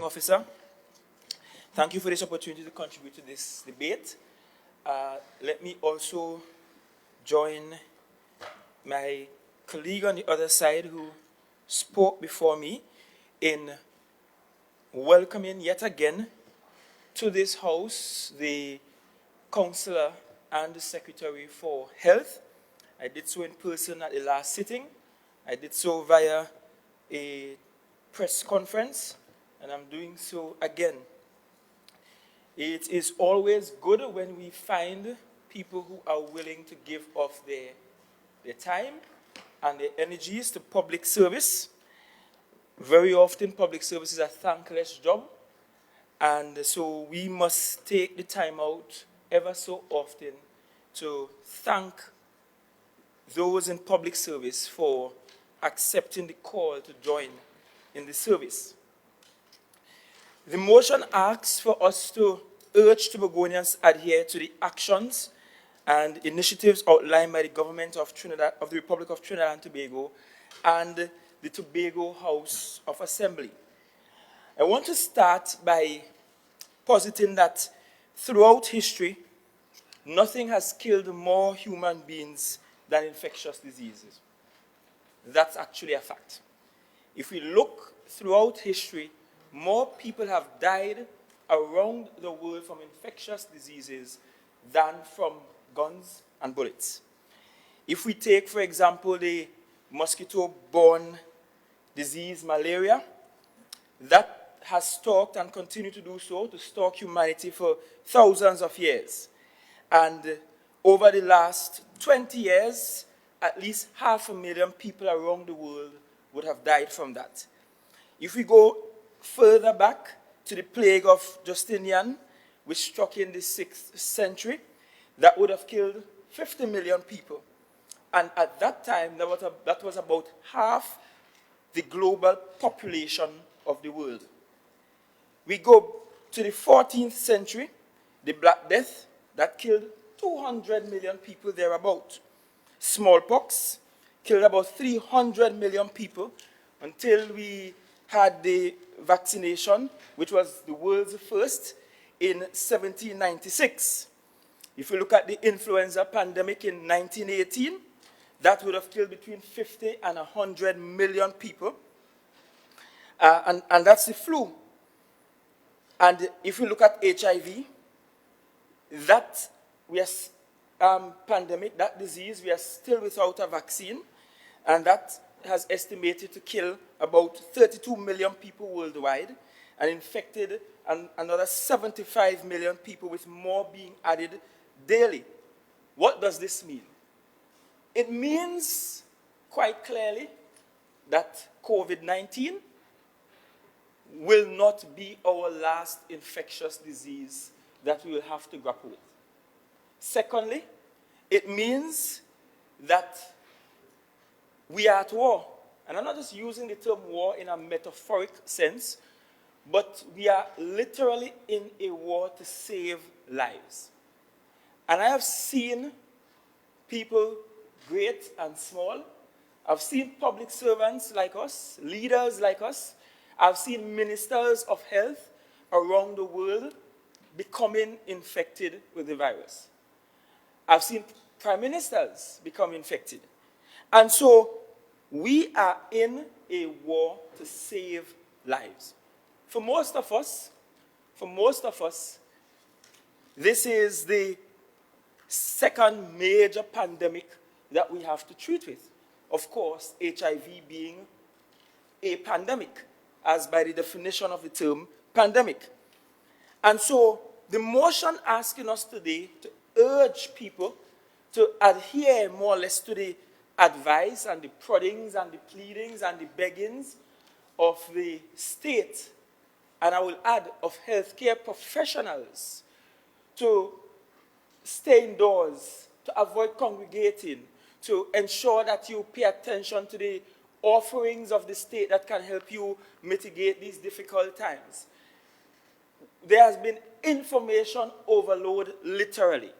Presiding Officer. Thank you for this opportunity to contribute to this debate. Let me also join my colleague on the other side who spoke before me in welcoming yet again to this House the Councillor and the Secretary for Health. I did so in person at the last sitting. I did so via a press conference, and I'm doing so again. It is always good when we find people who are willing to give of their time and their energies to public service. Very often, public service is a thankless job, and so we must take the time out ever so often to thank those in public service for accepting the call to join in the service. The motion asks for us to urge Tobagonians adhere to the actions and initiatives outlined by the government of Trinidad, of the Republic of Trinidad and Tobago, and the Tobago House of Assembly. I want to start by positing that throughout history, nothing has killed more human beings than infectious diseases. That's actually a fact. If we look throughout history, more people have died around the world from infectious diseases than from guns and bullets. If we take, for example, the mosquito-borne disease, malaria, that has stalked and continued to do so, to stalk humanity for thousands of years. And over the last 20 years, at least 500,000 people around the world would have died from that. If we go further back to the plague of Justinian, which struck in the 6th century, that would have killed 50 million people. And at that time, that was about half the global population of the world. We go to the 14th century, the Black Death, that killed 200 million people thereabout. Smallpox killed about 300 million people until we had the vaccination, which was the world's first in 1796. If we look at the influenza pandemic in 1918, that would have killed between 50 and 100 million people. And that's the flu. And if we look at HIV, that pandemic, that disease, we are still without a vaccine, and that has estimated to kill about 32 million people worldwide and infected another 75 million people, with more being added daily. What does this mean? It means quite clearly that COVID-19 will not be our last infectious disease that we will have to grapple with. Secondly, it means that we are at war. And I'm not just using the term war in a metaphoric sense, but we are literally in a war to save lives. And I have seen people, great and small. I've seen public servants like us, leaders like us. I've seen ministers of health around the world becoming infected with the virus. I've seen prime ministers become infected. And so we are in a war to save lives. For most of us, this is the second major pandemic that we have to treat with. Of course, HIV being a pandemic, as by the definition of the term pandemic. And so the motion asking us today to urge people to adhere more or less to the advice and the proddings and the pleadings and the beggings of the state, and I will add of healthcare professionals, to stay indoors, to avoid congregating, to ensure that you pay attention to the offerings of the state that can help you mitigate these difficult times. There has been information overload, literally.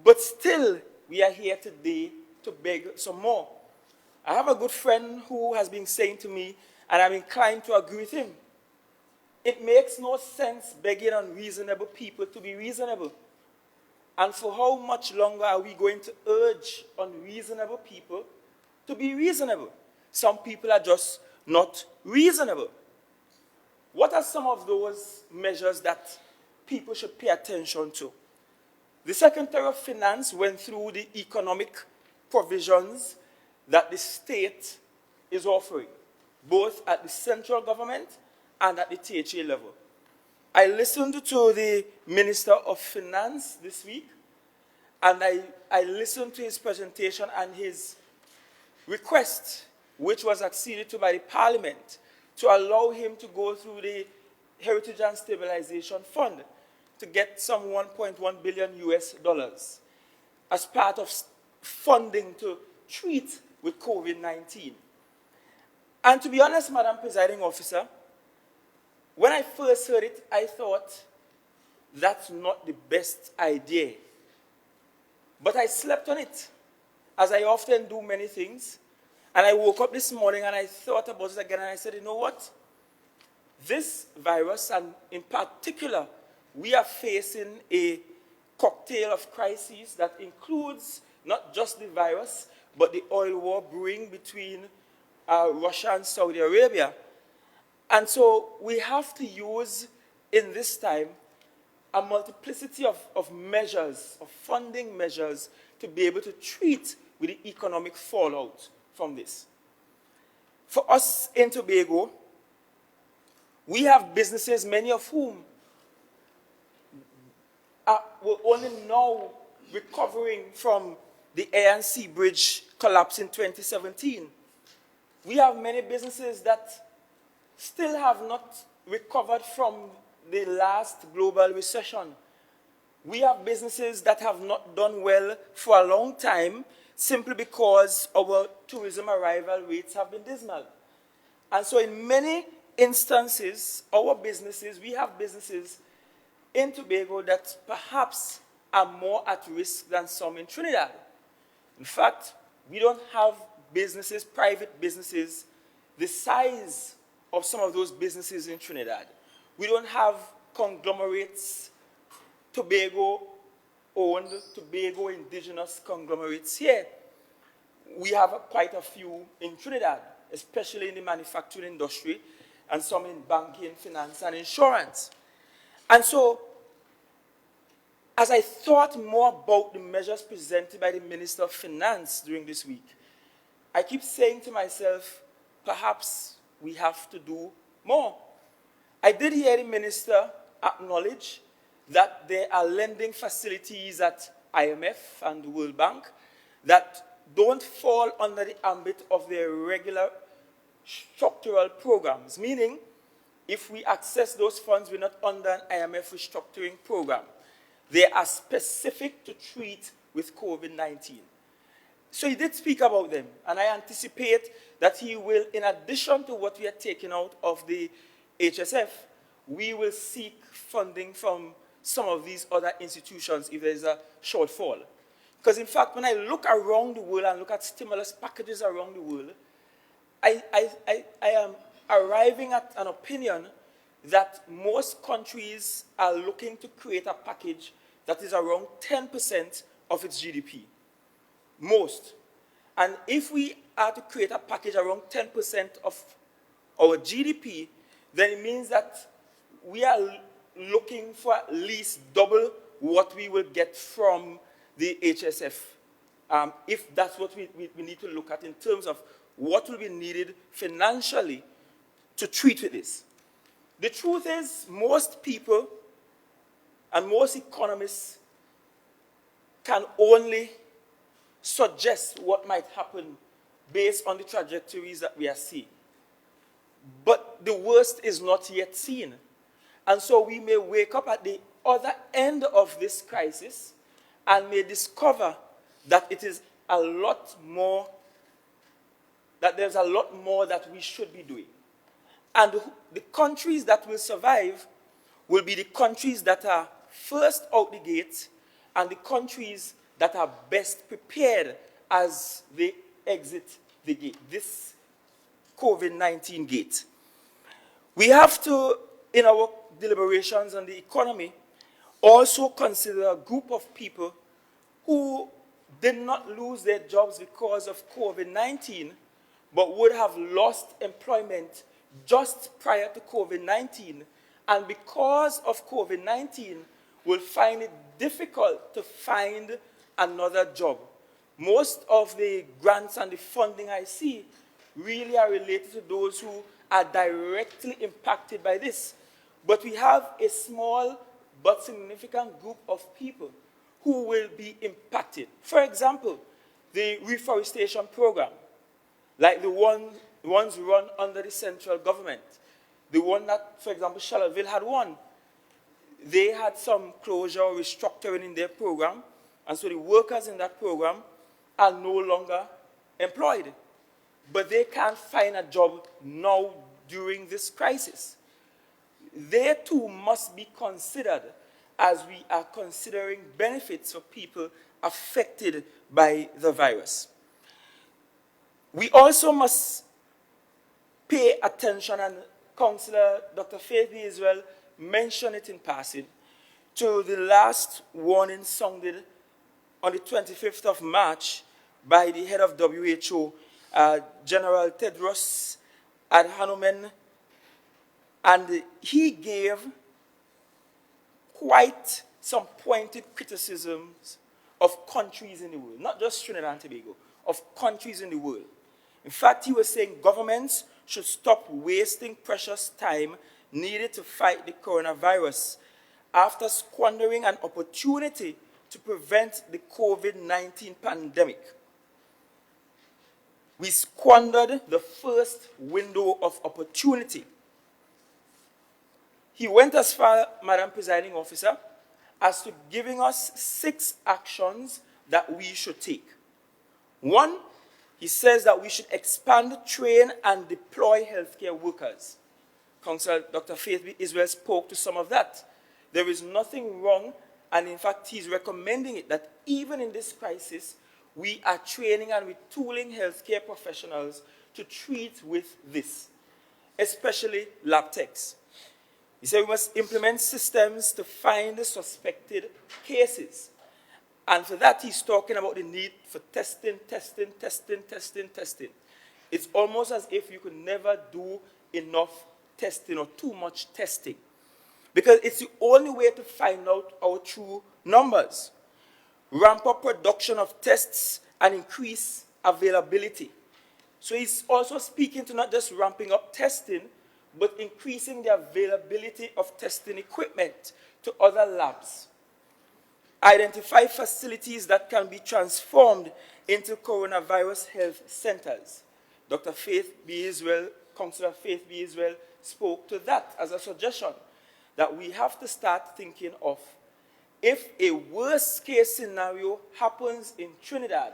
But still, we are here today to beg some more. I have a good friend who has been saying to me, and I'm inclined to agree with him, it makes no sense begging unreasonable people to be reasonable. And for how much longer are we going to urge unreasonable people to be reasonable? Some people are just not reasonable. What are some of those measures that people should pay attention to? The Secretary of Finance went through the economic provisions that the state is offering, both at the central government and at the THA level. I listened to the Minister of Finance this week, and I listened to his presentation and his request, which was acceded to by the Parliament, to allow him to go through the Heritage and Stabilization Fund to get some $1.1 billion as part of funding to treat with COVID-19. And to be honest, Madam Presiding Officer, when I first heard it, I thought, that's not the best idea. But I slept on it, as I often do many things. And I woke up this morning and I thought about it again, and I said, you know what? This virus, and in particular, we are facing a cocktail of crises that includes not just the virus, but the oil war brewing between Russia and Saudi Arabia. And so we have to use, in this time, a multiplicity of measures, of funding measures, to be able to treat with the economic fallout from this. For us in Tobago, we have businesses, many of whom were only now recovering from the Air and Sea Bridge collapse in 2017. We have many businesses that still have not recovered from the last global recession. We have businesses that have not done well for a long time simply because our tourism arrival rates have been dismal. And so in many instances, we have businesses in Tobago that perhaps are more at risk than some in Trinidad. In fact, we don't have businesses, private businesses, the size of some of those businesses in Trinidad. We don't have conglomerates, Tobago-owned, Tobago indigenous conglomerates here. We have quite a few in Trinidad, especially in the manufacturing industry, and some in banking, finance, and insurance. And so, as I thought more about the measures presented by the Minister of Finance during this week, I keep saying to myself, perhaps we have to do more. I did hear the Minister acknowledge that there are lending facilities at IMF and the World Bank that don't fall under the ambit of their regular structural programs, meaning if we access those funds, we're not under an IMF restructuring program. They are specific to treat with COVID-19. So he did speak about them, and I anticipate that he will, in addition to what we are taking out of the HSF, we will seek funding from some of these other institutions if there is a shortfall. Because in fact, when I look around the world and look at stimulus packages around the world, I am arriving at an opinion that most countries are looking to create a package that is around 10% of its GDP. Most. And if we are to create a package around 10% of our GDP, then it means that we are looking for at least double what we will get from the HSF, if that's what we need to look at in terms of what will be needed financially to treat with this. The truth is, most people and most economists can only suggest what might happen based on the trajectories that we are seeing. But the worst is not yet seen. And so we may wake up at the other end of this crisis and may discover that it is a lot more, that there's a lot more that we should be doing. And the countries that will survive will be the countries that are first out the gate and the countries that are best prepared as they exit the gate, this COVID-19 gate. We have to in our deliberations on the economy, also consider a group of people who did not lose their jobs because of COVID-19, but would have lost employment just prior to COVID-19, and because of COVID-19, will find it difficult to find another job. Most of the grants and the funding I see really are related to those who are directly impacted by this. But we have a small but significant group of people who will be impacted. For example, the reforestation program, like the ones run under the central government. The one that, for example, Chavez had won. They had some closure or restructuring in their program, and so the workers in that program are no longer employed. But they can't find a job now during this crisis. They too must be considered as we are considering benefits for people affected by the virus. We also must pay attention, and Councillor Dr. Faith B. Israel mentioned it in passing, to the last warning sounded on the 25th of March by the head of WHO, General Tedros Adhanom, and he gave quite some pointed criticisms of countries in the world, not just Trinidad and Tobago, of countries in the world. In fact, he was saying governments should stop wasting precious time needed to fight the coronavirus after squandering an opportunity to prevent the COVID-19 pandemic. We squandered the first window of opportunity. He went as far, Madam Presiding Officer, as to giving us 6 actions that we should take. 1, he says that we should expand, train, and deploy healthcare workers. Councillor Dr. Faith B. Israel spoke to some of that. There is nothing wrong, and in fact, he's recommending it, that even in this crisis, we are training and retooling healthcare professionals to treat with this, especially lab techs. He said we must implement systems to find the suspected cases. And for that, he's talking about the need for testing. It's almost as if you could never do enough testing or too much testing, because it's the only way to find out our true numbers. Ramp up production of tests and increase availability. So he's also speaking to not just ramping up testing, but increasing the availability of testing equipment to other labs. Identify facilities that can be transformed into coronavirus health centers. Dr. Faith B. Israel, Councillor Faith B. Israel spoke to that as a suggestion, that we have to start thinking of, if a worst case scenario happens in Trinidad,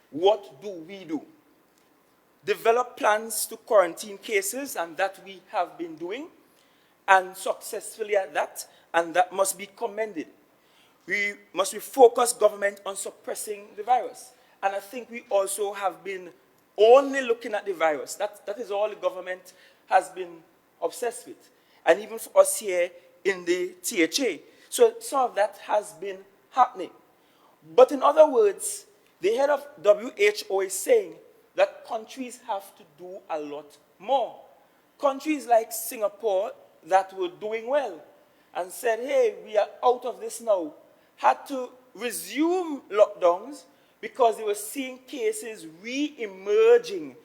what do we do? Develop plans to quarantine cases, and that we have been doing, and successfully at that, and that must be commended. We must refocus government on suppressing the virus. And I think we also have been only looking at the virus. That is all the government has been obsessed with. And even for us here in the THA. So some of that has been happening. But in other words, the head of WHO is saying that countries have to do a lot more. Countries like Singapore that were doing well and said, hey, we are out of this now, had to resume lockdowns because they were seeing cases re-emerging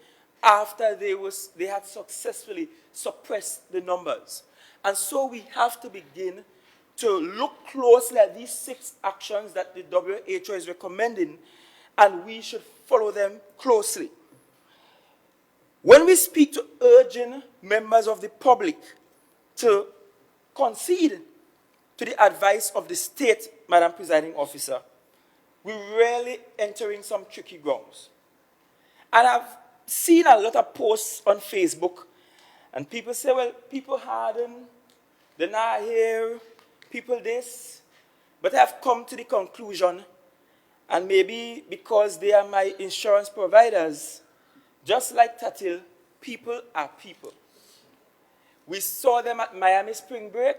after they had successfully suppressed the numbers. And so we have to begin to look closely at these 6 actions that the WHO is recommending, and we should follow them closely. When we speak to urging members of the public to concede to the advice of the state, Madam Presiding Officer, we're really entering some tricky grounds. And I've seen a lot of posts on Facebook, and people say, well, people harden, they're not here, people this. But I've come to the conclusion, and maybe because they are my insurance providers, just like Tatil, people are people. We saw them at Miami spring break.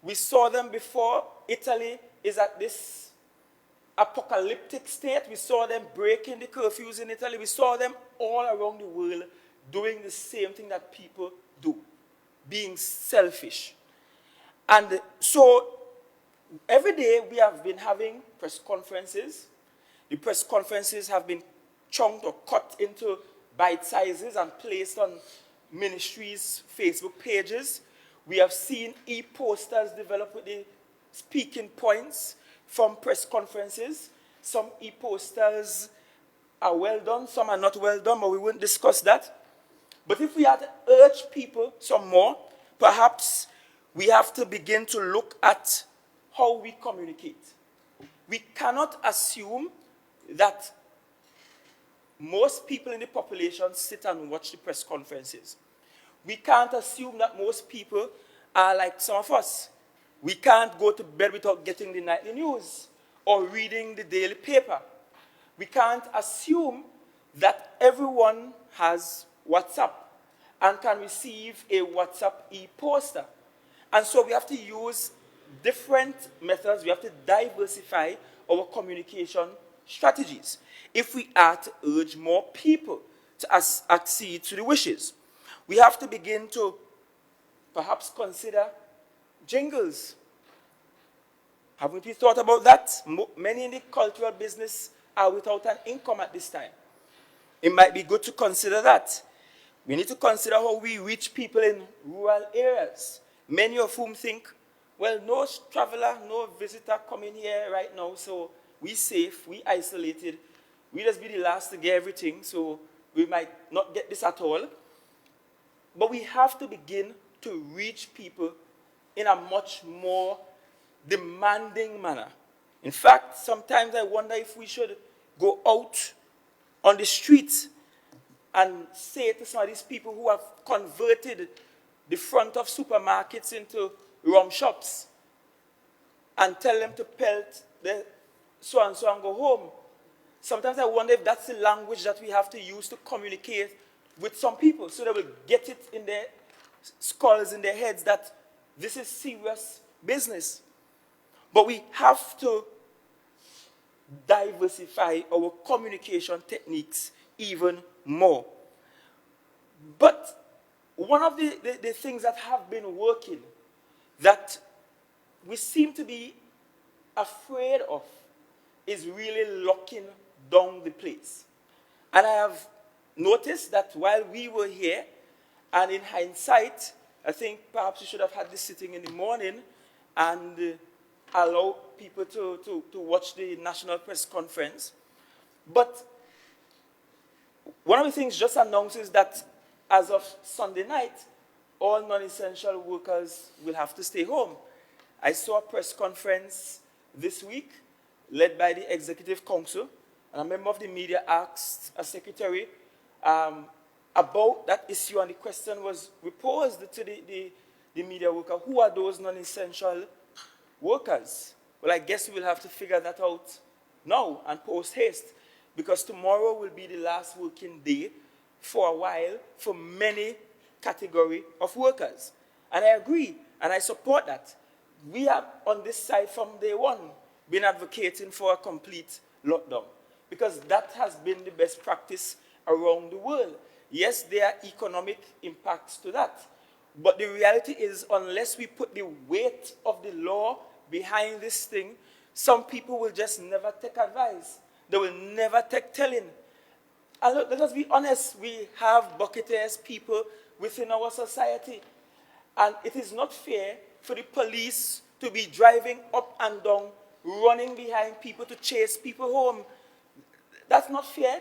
We saw them before Italy is at this apocalyptic state. We saw them breaking the curfews in Italy. We saw them all around the world doing the same thing that people do, being selfish. And so every day we have been having press conferences. The press conferences have been chunked or cut into bite sizes and placed on ministries' Facebook pages. We have seen e-posters develop with the speaking points from press conferences. Some e-posters are well done, some are not well done, but we won't discuss that. But if we had to urge people some more, perhaps we have to begin to look at how we communicate. We cannot assume that most people in the population sit and watch the press conferences. We can't assume that most people are like some of us. We can't go to bed without getting the nightly news or reading the daily paper. We can't assume that everyone has WhatsApp and can receive a WhatsApp e-poster. And so we have to use different methods. We have to diversify our communication strategies if we are to urge more people to accede to the wishes. We have to begin to perhaps consider jingles. Haven't we thought about that? Many in the cultural business are without an income at this time. It might be good to consider that. We need to consider how we reach people in rural areas, many of whom think, well, no traveler, no visitor coming here right now, so we safe, we isolated, we just be the last to get everything, so we might not get this at all. But we have to begin to reach people in a much more demanding manner. In fact, sometimes I wonder if we should go out on the streets and say to some of these people who have converted the front of supermarkets into rum shops and tell them to pelt the so-and-so and go home. Sometimes I wonder if that's the language that we have to use to communicate with some people so they will get it in their skulls, in their heads, that this is serious business. But we have to diversify our communication techniques even more. But one of the things that have been working that we seem to be afraid of is really locking down the place. And I have noticed that while we were here, and in hindsight, I think perhaps we should have had this sitting in the morning and allow people to watch the national press conference. But one of the things just announces that as of Sunday night, all non-essential workers will have to stay home. I saw a press conference this week led by the Executive Council, and a member of the media asked a secretary about that issue, and the question was reposed to the media worker, who are those non-essential workers? Well, I guess we'll have to figure that out now and post-haste, because tomorrow will be the last working day for a while for many category of workers. And I agree, and I support that. We have, on this side from day one, been advocating for a complete lockdown, because that has been the best practice around the world. Yes, there are economic impacts to that, but the reality is, unless we put the weight of the law behind this thing, some people will just never take advice. They will never take telling. And look, let us be honest, we have bucket-ass people within our society, and it is not fair for the police to be driving up and down, running behind people to chase people home. That's not fair.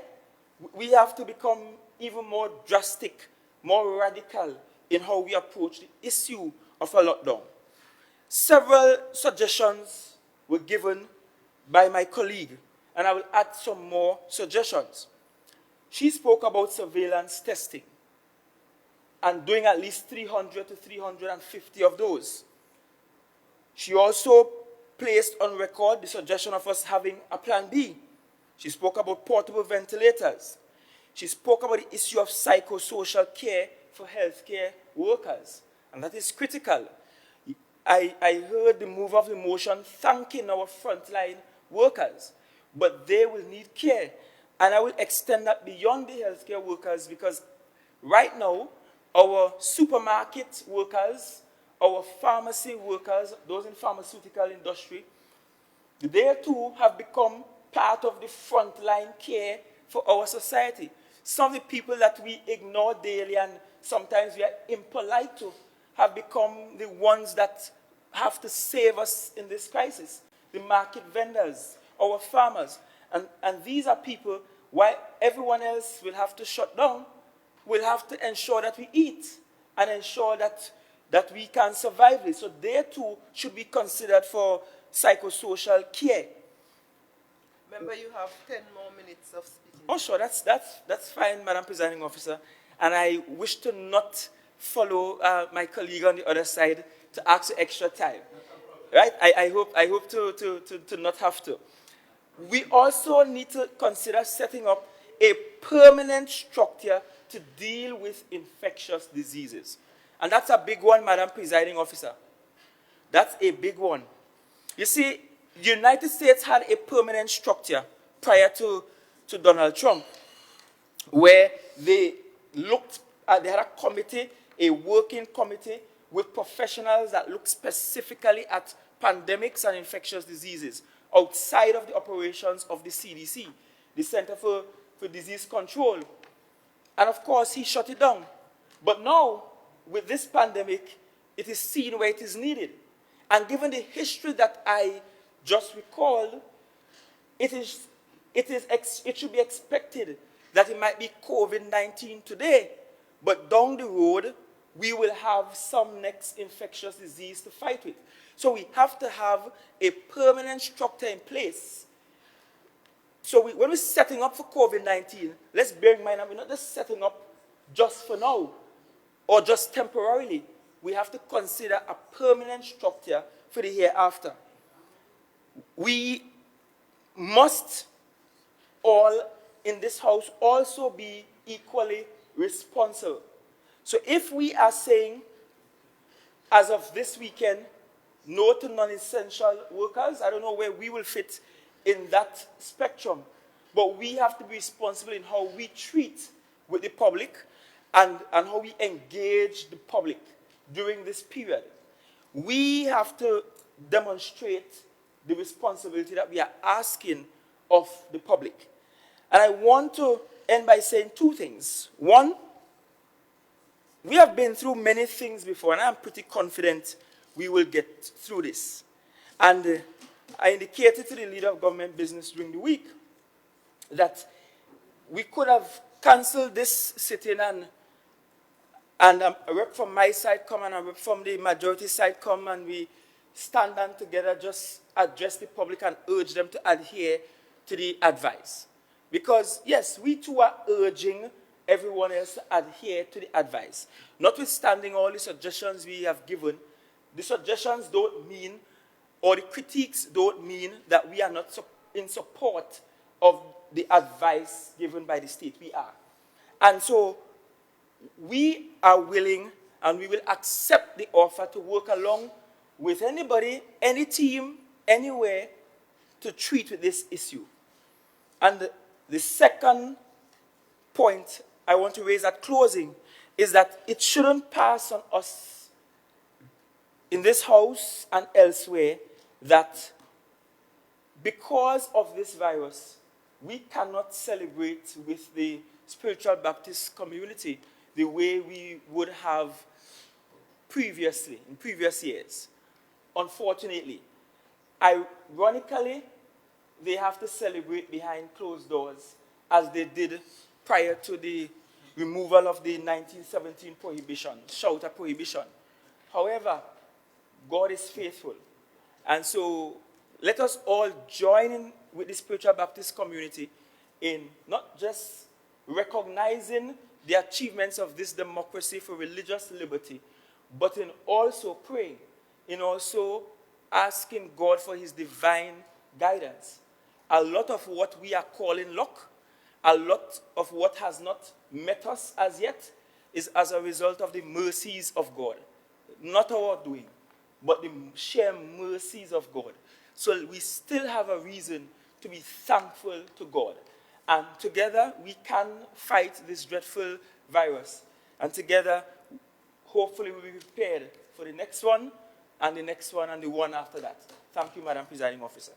We have to become even more drastic, more radical in how we approach the issue of a lockdown. Several suggestions were given by my colleague, and I will add some more suggestions. She spoke about surveillance testing and doing at least 300 to 350 of those. She also placed on record the suggestion of us having a plan B. She spoke about portable ventilators. She spoke about the issue of psychosocial care for healthcare workers. and that is critical. I heard the move of the motion thanking our frontline workers, but they will need care. And I will extend that beyond the healthcare workers, because right now, our supermarket workers, our pharmacy workers, those in pharmaceutical industry, they too have become part of the frontline care for our society. Some of the people that we ignore daily and sometimes we are impolite to have become the ones that have to save us in this crisis. The market vendors, our farmers. And these are people, while everyone else will have to shut down, will have to ensure that we eat and ensure that we can survive this. So they too should be considered for psychosocial care. Remember, you have 10 more minutes of speaking. Oh, sure, that's fine, Madam Presiding Officer. And I wish to not follow my colleague on the other side to ask for extra time. Right? I hope to not have to. We also need to consider setting up a permanent structure to deal with infectious diseases. And that's a big one, Madam Presiding Officer. That's a big one. You see, the United States had a permanent structure prior to Donald Trump, where they had a committee, a working committee with professionals that looked specifically at pandemics and infectious diseases outside of the operations of the CDC, the Center for Disease Control. And of course, he shut it down. But now, with this pandemic, it is seen where it is needed. And given the history that I just recalled, it should be expected that it might be COVID-19 today, but down the road, we will have some next infectious disease to fight with. So we have to have a permanent structure in place. So when we're setting up for COVID-19, let's bear in mind that we're not just setting up just for now or just temporarily. We have to consider a permanent structure for the hereafter. We must all in this house also be equally responsible. So if we are saying, as of this weekend, no to non-essential workers, I don't know where we will fit in that spectrum, but we have to be responsible in how we treat with the public and how we engage the public during this period. We have to demonstrate the responsibility that we are asking of the public. And I want to end by saying two things. One, we have been through many things before, and I'm pretty confident we will get through this. And I indicated to the leader of government business during the week that we could have cancelled this sitting and a rep from my side come and a rep from the majority side come, and we stand down together, just address the public and urge them to adhere to the advice. Because, yes, we too are urging everyone else to adhere to the advice. Notwithstanding all the suggestions we have given, the suggestions don't mean, or the critiques don't mean that we are not in support of the advice given by the state. We are. And so we are willing and we will accept the offer to work along with anybody, any team, anywhere to treat with this issue. And the second point I want to raise at closing is that it shouldn't pass on us in this house and elsewhere that because of this virus, we cannot celebrate with the spiritual Baptist community the way we would have previously, in previous years. Unfortunately, ironically, they have to celebrate behind closed doors as they did prior to the removal of the 1917 prohibition, shelter prohibition. However, God is faithful. And so let us all join in with the spiritual Baptist community in not just recognizing the achievements of this democracy for religious liberty, but in also praying, in also asking God for his divine guidance. A lot of what we are calling luck, a lot of what has not met us as yet, is as a result of the mercies of God. not our doing, but the sheer mercies of God. So we still have a reason to be thankful to God. And together we can fight this dreadful virus. And together, hopefully we'll be prepared for the next one, and the next one, and the one after that. Thank you, Madam Presiding Officer.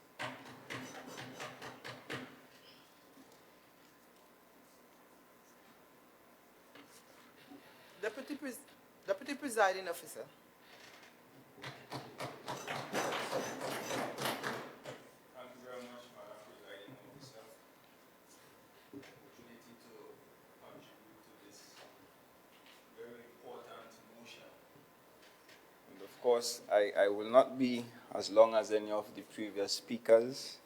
Deputy Presiding Officer. Thank you very much, Madam Presiding Officer, for the opportunity to contribute to this very important motion. And of course, I will not be as long as any of the previous speakers.